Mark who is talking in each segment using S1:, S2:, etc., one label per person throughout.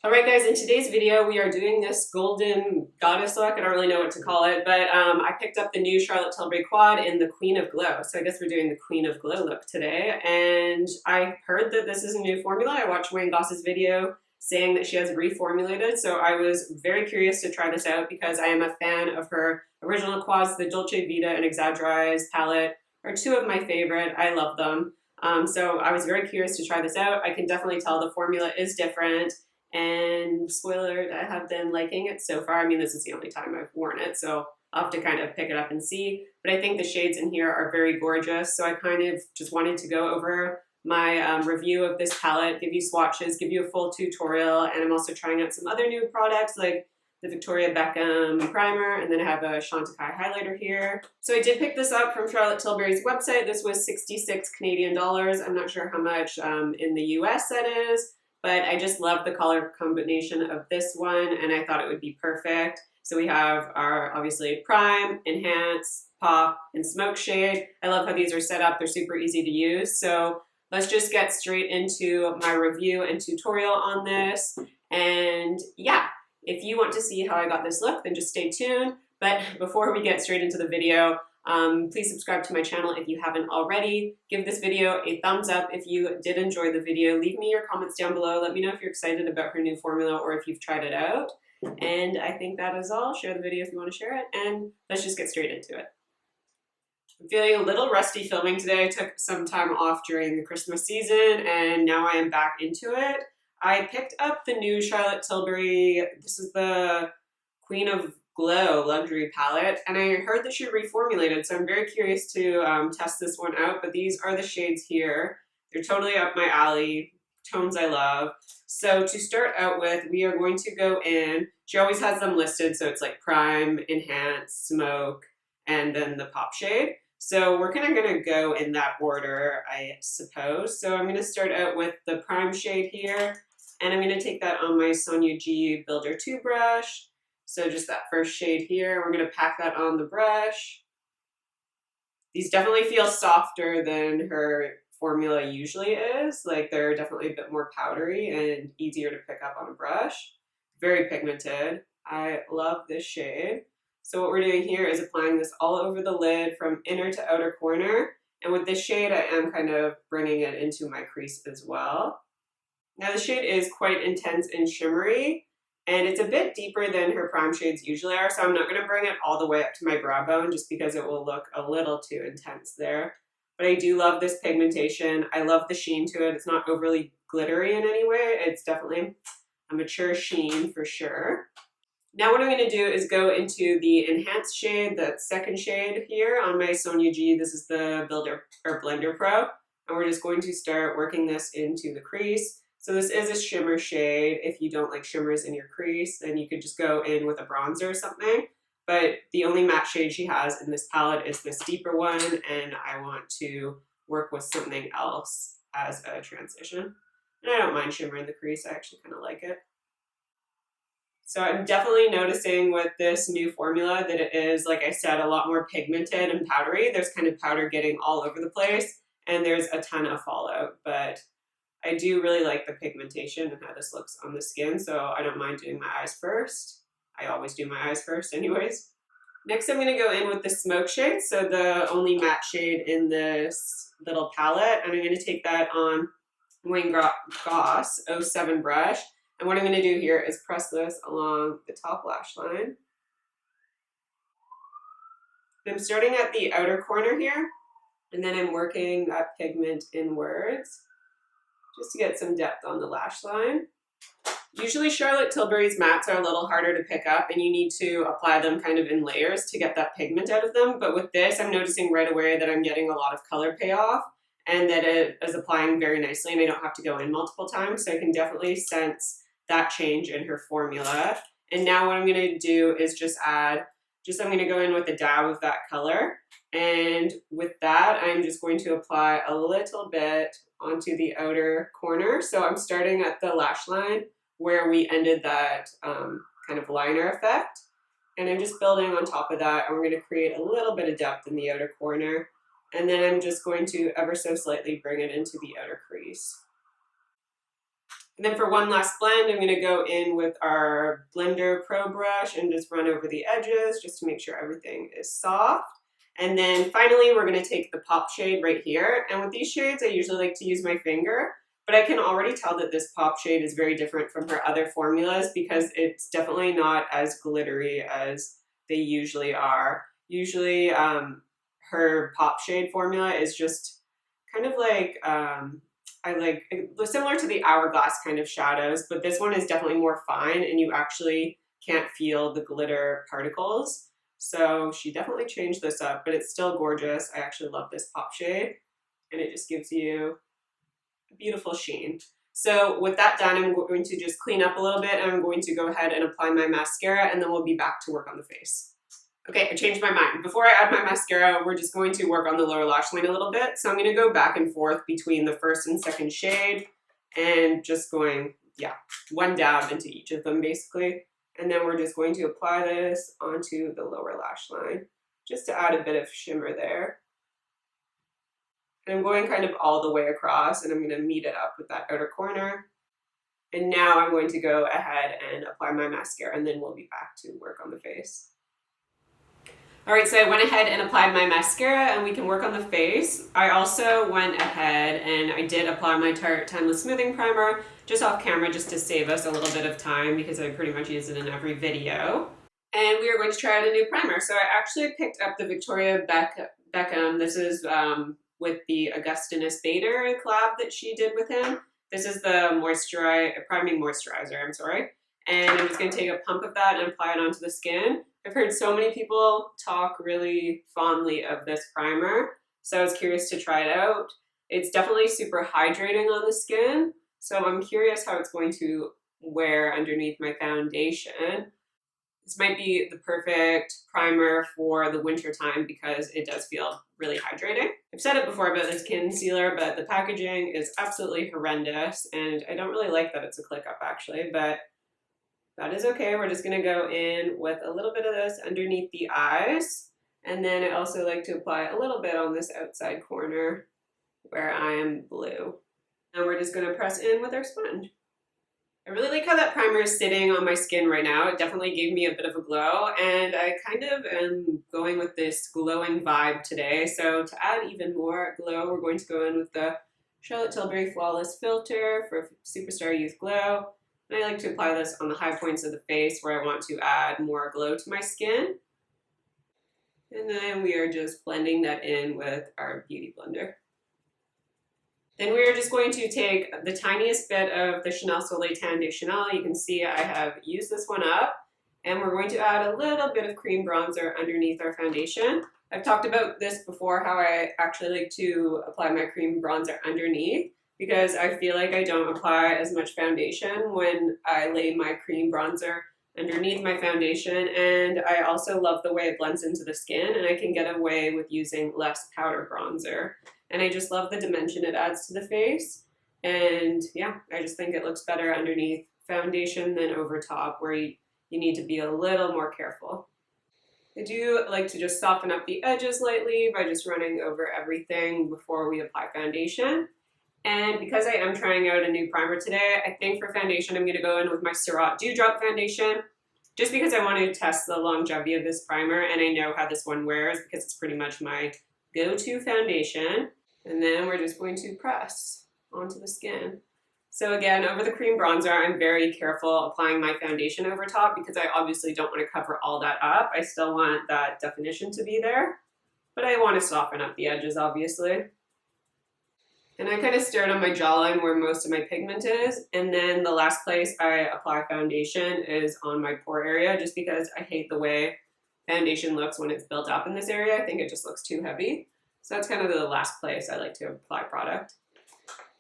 S1: Alright guys, in today's video we are doing this golden goddess look. I don't really know what to call it, but I picked up the new Charlotte Tilbury quad in the Queen of Glow. So I guess we're doing the Queen of Glow look today. And I heard that this is a new formula. I watched Wayne Goss's video saying that she has reformulated. So I was very curious to try this out because I am a fan of her original quads. The Dolce Vita and Exaggerize palette are two of my favorite. I love them. So I was very curious to try this out. I can definitely tell the formula is different. And spoiler alert, I have been liking it so far. I mean, this is the only time I've worn it, so I'll have to kind of pick it up and see. But I think the shades in here are very gorgeous, so I kind of just wanted to go over my review of this palette, give you swatches, give you a full tutorial, and I'm also trying out some other new products like the Victoria Beckham primer, and then I have a Chantecaille highlighter here. So I did pick this up from Charlotte Tilbury's website. This was 66 Canadian dollars. I'm not sure how much in the US that is. But I just love the color combination of this one, and I thought it would be perfect. So we have our, obviously, Prime, Enhance, Pop, and Smoke shade. I love how these are set up. They're super easy to use. So let's just get straight into my review and tutorial on this. And yeah, if you want to see how I got this look, then just stay tuned. But before we get straight into the video, please subscribe to my channel if you haven't already. Give this video a thumbs up if you did enjoy the video. Leave me your comments down below. Let me know if you're excited about her new formula or if you've tried it out. And I think that is all. Share the video if you want to share it, and let's just get straight into it. I'm feeling a little rusty filming today. I took some time off during the Christmas season, and now I am back into it. I picked up the new Charlotte Tilbury. This is the Queen of Glow luxury palette, and I heard that she reformulated, so I'm very curious to test this one out. But these are the shades here. They're totally up my alley, tones I love. So to start out with, we are going to go in, she always has them listed, so it's like Prime, Enhance, Smoke, and then the Pop shade. So we're kind of going to go in that order, I suppose. So I'm going to start out with the Prime shade here, and I'm going to take that on my Sonia G Builder 2 brush. So just that first shade here, we're going to pack that on the brush. These definitely feel softer than her formula usually is. Like, they're definitely a bit more powdery and easier to pick up on a brush. Very pigmented. I love this shade. So what we're doing here is applying this all over the lid from inner to outer corner. And with this shade, I am kind of bringing it into my crease as well. Now the shade is quite intense and shimmery, and it's a bit deeper than her prime shades usually are, so I'm not going to bring it all the way up to my brow bone just because it will look a little too intense there. But I do love this pigmentation. I love the sheen to it. It's not overly glittery in any way. It's definitely a mature sheen for sure. Now what I'm going to do is go into the Enhanced shade, that second shade here on my Sonia G. This is the Blender Pro, and we're just going to start working this into the crease. So this is a shimmer shade. If you don't like shimmers in your crease, then you could just go in with a bronzer or something. But the only matte shade she has in this palette is this deeper one, and I want to work with something else as a transition. And I don't mind shimmer in the crease. I actually kind of like it. So I'm definitely noticing with this new formula that it is, like I said, a lot more pigmented and powdery. There's kind of powder getting all over the place, and there's a ton of fallout, but I do really like the pigmentation and how this looks on the skin, so I don't mind doing my eyes first. I always do my eyes first anyways. Next I'm going to go in with the Smoke shade, so the only matte shade in this little palette, and I'm going to take that on Wayne Goss 07 brush, and what I'm going to do here is press this along the top lash line. And I'm starting at the outer corner here, and then I'm working that pigment inwards, just to get some depth on the lash line. Usually Charlotte Tilbury's mattes are a little harder to pick up, and you need to apply them kind of in layers to get that pigment out of them. But with this, I'm noticing right away that I'm getting a lot of color payoff and that it is applying very nicely, and I don't have to go in multiple times. So I can definitely sense that change in her formula. And now what I'm going to do is just I'm going to go in with a dab of that color. And with that, I'm just going to apply a little bit onto the outer corner. So I'm starting at the lash line where we ended that kind of liner effect. And I'm just building on top of that, and we're going to create a little bit of depth in the outer corner. And then I'm just going to ever so slightly bring it into the outer crease. And then for one last blend, I'm going to go in with our Blender Pro brush and just run over the edges just to make sure everything is soft. And then finally, we're going to take the pop shade right here. And with these shades, I usually like to use my finger, but I can already tell that this pop shade is very different from her other formulas because it's definitely not as glittery as they usually are. Usually, her pop shade formula is just kind of like, I like, similar to the hourglass kind of shadows, but this one is definitely more fine and you actually can't feel the glitter particles. So she definitely changed this up, but it's still gorgeous. I actually love this pop shade and it just gives you a beautiful sheen. So with that done, I'm going to just clean up a little bit and I'm going to go ahead and apply my mascara and then we'll be back to work on the face. Okay, I changed my mind. Before I add my mascara, we're just going to work on the lower lash line a little bit. So I'm going to go back and forth between the first and second shade and just going, yeah, one dab into each of them basically. And then we're just going to apply this onto the lower lash line just to add a bit of shimmer there. And I'm going kind of all the way across and I'm going to meet it up with that outer corner. And now I'm going to go ahead and apply my mascara and then we'll be back to work on the face. All right, so I went ahead and applied my mascara and we can work on the face. I also went ahead and I did apply my Tarte Timeless Smoothing Primer just off camera just to save us a little bit of time because I pretty much use it in every video. And we are going to try out a new primer. So I actually picked up the Victoria Beckham. This is with the Augustinus Bader collab that she did with him. This is the priming moisturizer, I'm sorry. And I'm just going to take a pump of that and apply it onto the skin. I've heard so many people talk really fondly of this primer, so I was curious to try it out. It's definitely super hydrating on the skin, so I'm curious how it's going to wear underneath my foundation. This might be the perfect primer for the winter time because it does feel really hydrating. I've said it before about this concealer, but the packaging is absolutely horrendous, and I don't really like that it's a click up actually, but that is okay. We're just gonna go in with a little bit of this underneath the eyes. And then I also like to apply a little bit on this outside corner where I am blue. And we're just gonna press in with our sponge. I really like how that primer is sitting on my skin right now. It definitely gave me a bit of a glow and I kind of am going with this glowing vibe today. So to add even more glow, we're going to go in with the Charlotte Tilbury Flawless Filter for Superstar Youth Glow. And I like to apply this on the high points of the face where I want to add more glow to my skin. And then we are just blending that in with our Beauty Blender. Then we are just going to take the tiniest bit of the Chanel Soleil Tan de Chanel. You can see I have used this one up. And we're going to add a little bit of cream bronzer underneath our foundation. I've talked about this before, how I actually like to apply my cream bronzer underneath, because I feel like I don't apply as much foundation when I lay my cream bronzer underneath my foundation, and I also love the way it blends into the skin, and I can get away with using less powder bronzer. And I just love the dimension it adds to the face, and yeah, I just think it looks better underneath foundation than over top, where you need to be a little more careful. I do like to just soften up the edges lightly by just running over everything before we apply foundation. And because I am trying out a new primer today, I think for foundation I'm going to go in with my Surratt Dewdrop foundation, just because I want to test the longevity of this primer and I know how this one wears because it's pretty much my go-to foundation. And then we're just going to press onto the skin. So again, over the cream bronzer, I'm very careful applying my foundation over top because I obviously don't want to cover all that up. I still want that definition to be there, but I want to soften up the edges, obviously. And I kind of start on my jawline where most of my pigment is. And then the last place I apply foundation is on my pore area, just because I hate the way foundation looks when it's built up in this area. I think it just looks too heavy. So that's kind of the last place I like to apply product.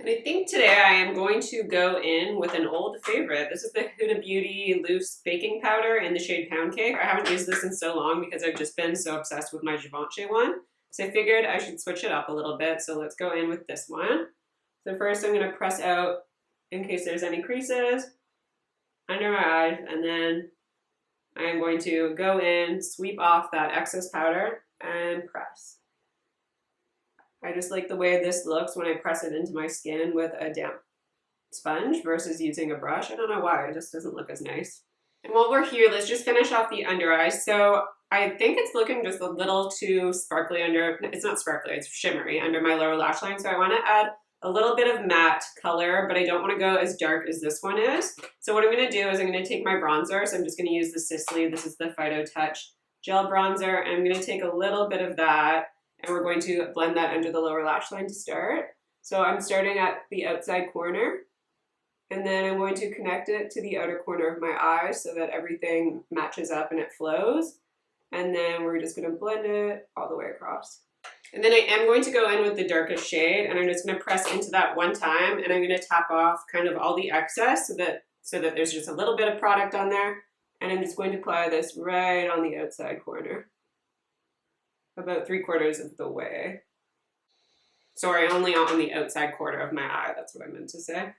S1: And I think today I am going to go in with an old favorite. This is the Huda Beauty Loose Baking Powder in the shade Pound Cake. I haven't used this in so long because I've just been so obsessed with my Givenchy one. So I figured I should switch it up a little bit. So let's go in with this one. So first I'm going to press out in case there's any creases under my eyes. And then I am going to go in, sweep off that excess powder and press. I just like the way this looks when I press it into my skin with a damp sponge versus using a brush. I don't know why, it just doesn't look as nice. And while we're here, let's just finish off the under eye. So I think it's looking just a little too sparkly under, it's not sparkly, it's shimmery under my lower lash line. So I want to add a little bit of matte color, but I don't want to go as dark as this one is. So what I'm going to do is I'm going to take my bronzer. So I'm just going to use the Sisley. This is the Phyto-Touche gel bronzer. And I'm going to take a little bit of that and we're going to blend that under the lower lash line to start. So I'm starting at the outside corner and then I'm going to connect it to the outer corner of my eye so that everything matches up and it flows. And then we're just going to blend it all the way across. And then I am going to go in with the darkest shade and I'm just going to press into that one time and I'm going to tap off kind of all the excess so that there's just a little bit of product on there. And I'm just going to apply this right on the outside corner, about 3/4 of the way. Sorry, only on the outside corner of my eye, that's what I meant to say.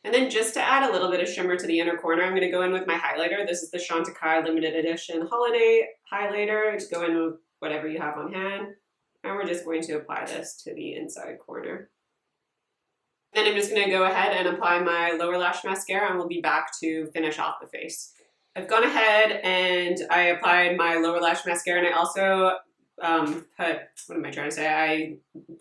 S1: And then just to add a little bit of shimmer to the inner corner, I'm going to go in with my highlighter. This is the Chantecaille limited edition holiday highlighter. Just go in with whatever you have on hand. And we're just going to apply this to the inside corner. Then I'm just going to go ahead and apply my lower lash mascara and we'll be back to finish off the face. I've gone ahead and I applied my lower lash mascara and I also I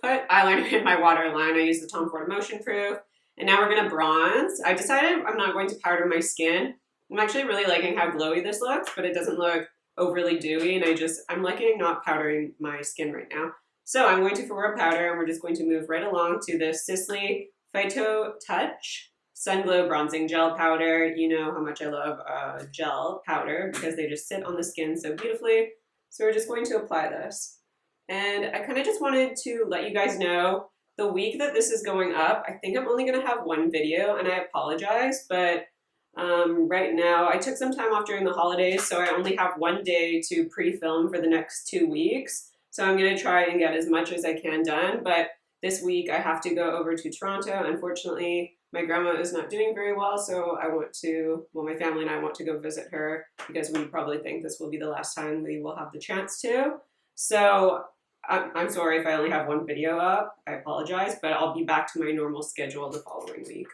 S1: put eyeliner in my waterline. I used the Tom Ford Emotionproof. And now we're going to bronze. I decided I'm not going to powder my skin. I'm actually really liking how glowy this looks, but it doesn't look overly dewy. And I'm liking not powdering my skin right now. So I'm going to for a powder and we're just going to move right along to the Sisley Phyto-Touche Sun Glow Bronzing Gel Powder. You know how much I love gel powder because they just sit on the skin so beautifully. So we're just going to apply this. And I kind of just wanted to let you guys know the week that this is going up, I think I'm only going to have one video and I apologize, but right now I took some time off during the holidays, so I only have one day to pre-film for the next 2 weeks. So I'm going to try and get as much as I can done, but this week I have to go over to Toronto. Unfortunately, my grandma is not doing very well, so my family and I want to go visit her because we probably think this will be the last time we will have the chance to. So I'm sorry if I only have one video up, I apologize, but I'll be back to my normal schedule the following week.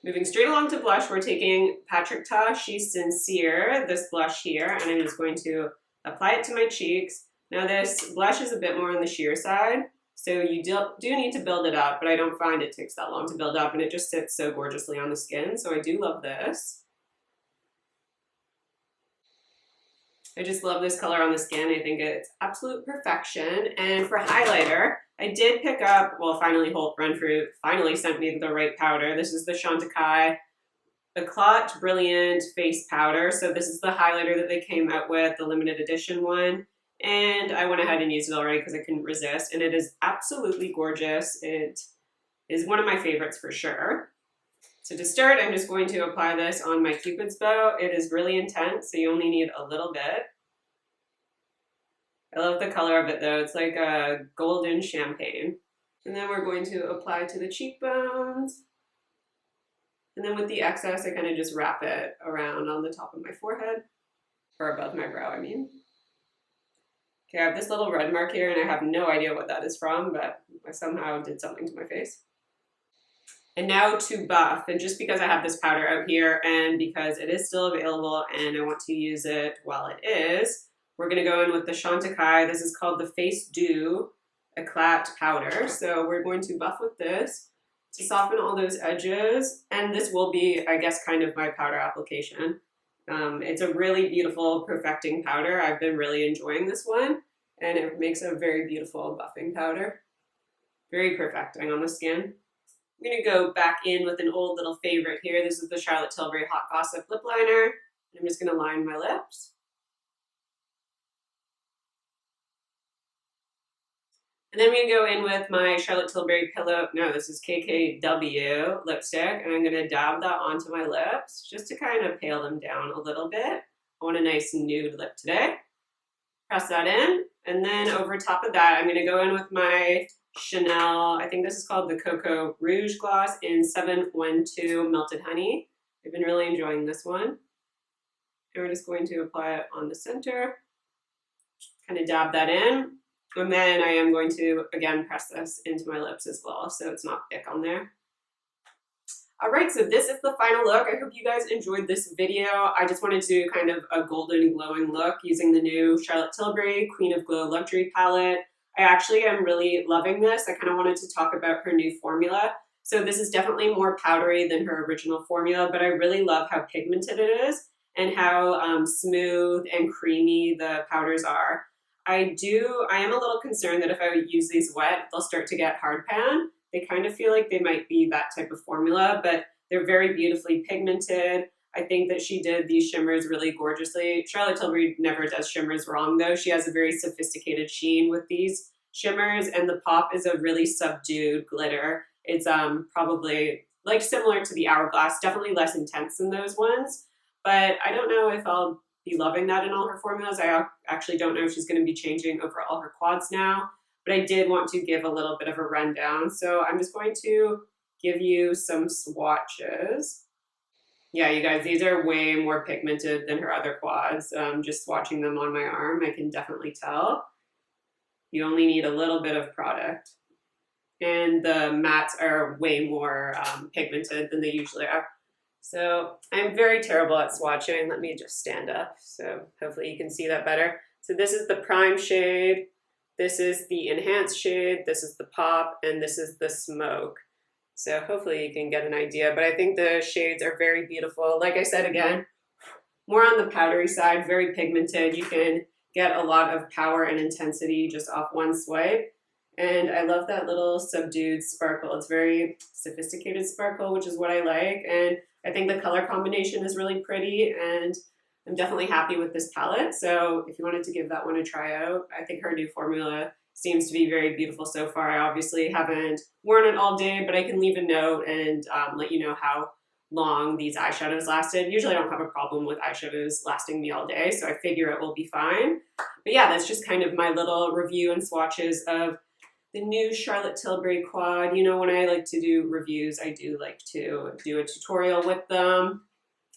S1: Moving straight along to blush, we're taking Patrick Ta She's Sincere, this blush here, and I'm just going to apply it to my cheeks. Now this blush is a bit more on the sheer side, so you do need to build it up, but I don't find it takes that long to build up, and it just sits so gorgeously on the skin, so I do love this. I just love this color on the skin. I think it's absolute perfection. And for highlighter, I did pick up, well, finally Holt Renfrew finally sent me the right powder. This is the Chantecaille Eclat Brilliant Face Powder. So this is the highlighter that they came out with, the limited edition one. And I went ahead and used it already because I couldn't resist. And it is absolutely gorgeous. It is one of my favorites for sure. So to start, I'm just going to apply this on my Cupid's bow. It is really intense, so you only need a little bit. I love the color of it though. It's like a golden champagne. And then we're going to apply to the cheekbones. And then with the excess, I kind of just wrap it around on the top of my forehead, or above my brow, I mean. Okay, I have this little red mark here and I have no idea what that is from, but I somehow did something to my face. And now to buff, and just because I have this powder out here and because it is still available and I want to use it while it is, we're going to go in with the Chantecaille. This is called the Face Dew Eclat Powder. So we're going to buff with this to soften all those edges. And this will be, I guess, kind of my powder application. It's a really beautiful perfecting powder. I've been really enjoying this one. And it makes a very beautiful buffing powder. Very perfecting on the skin. I'm going to go back in with an old little favorite here. This is the Charlotte Tilbury Hot Gossip Lip Liner. I'm just going to line my lips. And then I'm going to go in with my Charlotte Tilbury this is KKW lipstick. And I'm going to dab that onto my lips just to kind of pale them down a little bit. I want a nice nude lip today. Press that in. And then over top of that, I'm going to go in with my Chanel, I think this is called the Cocoa Rouge Gloss in 712 Melted Honey. I've been really enjoying this one. And we're just going to apply it on the center, kind of dab that in. And then I am going to, again, press this into my lips as well, so it's not thick on there. Alright, so this is the final look. I hope you guys enjoyed this video. I just wanted to do kind of a golden glowing look using the new Charlotte Tilbury Queen of Glow Luxury Palette. I actually am really loving this. I kind of wanted to talk about her new formula. So this is definitely more powdery than her original formula, but I really love how pigmented it is and how smooth and creamy the powders are. I am a little concerned that if I use these wet, they'll start to get hard pan. They kind of feel like they might be that type of formula, but they're very beautifully pigmented. I think that she did these shimmers really gorgeously. Charlotte Tilbury never does shimmers wrong though. She has a very sophisticated sheen with these shimmers, and the pop is a really subdued glitter. It's probably like similar to the Hourglass, definitely less intense than those ones, but I don't know if I'll be loving that in all her formulas. I actually don't know if she's going to be changing over all her quads now, but I did want to give a little bit of a rundown. So I'm just going to give you some swatches. Yeah, you guys, these are way more pigmented than her other quads. Just swatching them on my arm, I can definitely tell. You only need a little bit of product. And the mattes are way more pigmented than they usually are. So I'm very terrible at swatching. Let me just stand up so hopefully you can see that better. So this is the prime shade, this is the enhanced shade, this is the pop, and this is the smoke. So hopefully you can get an idea, but I think the shades are very beautiful. Like I said, again, more on the powdery side, very pigmented. You can get a lot of power and intensity just off one swipe. And I love that little subdued sparkle. It's very sophisticated sparkle, which is what I like. And I think the color combination is really pretty, and I'm definitely happy with this palette. So if you wanted to give that one a try out, I think her new formula seems to be very beautiful so far. I obviously haven't worn it all day, but I can leave a note and let you know how long these eyeshadows lasted. Usually I don't have a problem with eyeshadows lasting me all day, so I figure it will be fine. But yeah, that's just kind of my little review and swatches of the new Charlotte Tilbury quad. You know, when I like to do reviews, I do like to do a tutorial with them.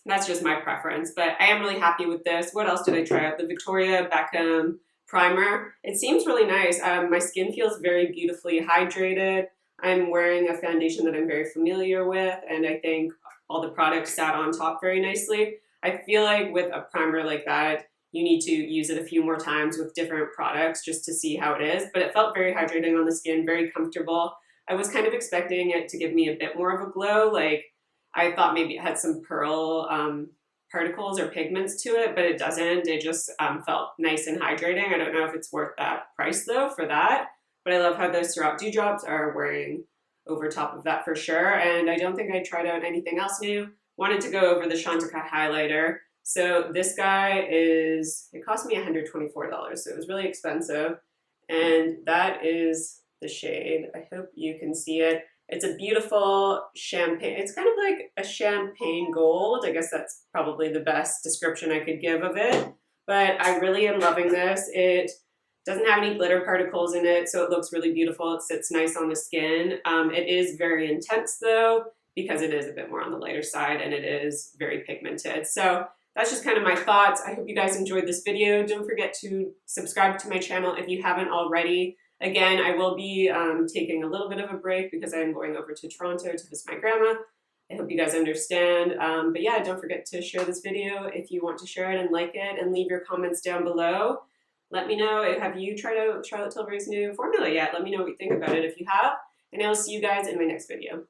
S1: That's just my preference, but I am really happy with this. What else did I try out? The Victoria Beckham primer. It seems really nice. My skin feels very beautifully hydrated. I'm wearing a foundation that I'm very familiar with, and I think all the products sat on top very nicely. I feel like with a primer like that, you need to use it a few more times with different products just to see how it is, but it felt very hydrating on the skin, very comfortable. I was kind of expecting it to give me a bit more of a glow. Like I thought maybe it had some pearl particles or pigments to it, but it doesn't. It just felt nice and hydrating. I don't know if it's worth that price though for that, but I love how those Surratt dewdrops are wearing over top of that for sure. And I don't think I tried out anything else new. Wanted to go over the Chantecaille highlighter. So this guy it cost me $124, so it was really expensive. And that is the shade. I hope you can see it. It's a beautiful champagne. It's kind of like a champagne gold. I guess that's probably the best description I could give of it. But I really am loving this. It doesn't have any glitter particles in it, so it looks really beautiful. It sits nice on the skin. It is very intense though, because it is a bit more on the lighter side and it is very pigmented. So that's just kind of my thoughts. I hope you guys enjoyed this video. Don't forget to subscribe to my channel if you haven't already. Again, I will be taking a little bit of a break because I am going over to Toronto to visit my grandma. I hope you guys understand. But yeah, don't forget to share this video if you want to share it and like it, and leave your comments down below. Let me know, have you tried out Charlotte Tilbury's new formula yet? Let me know what you think about it if you have, and I'll see you guys in my next video.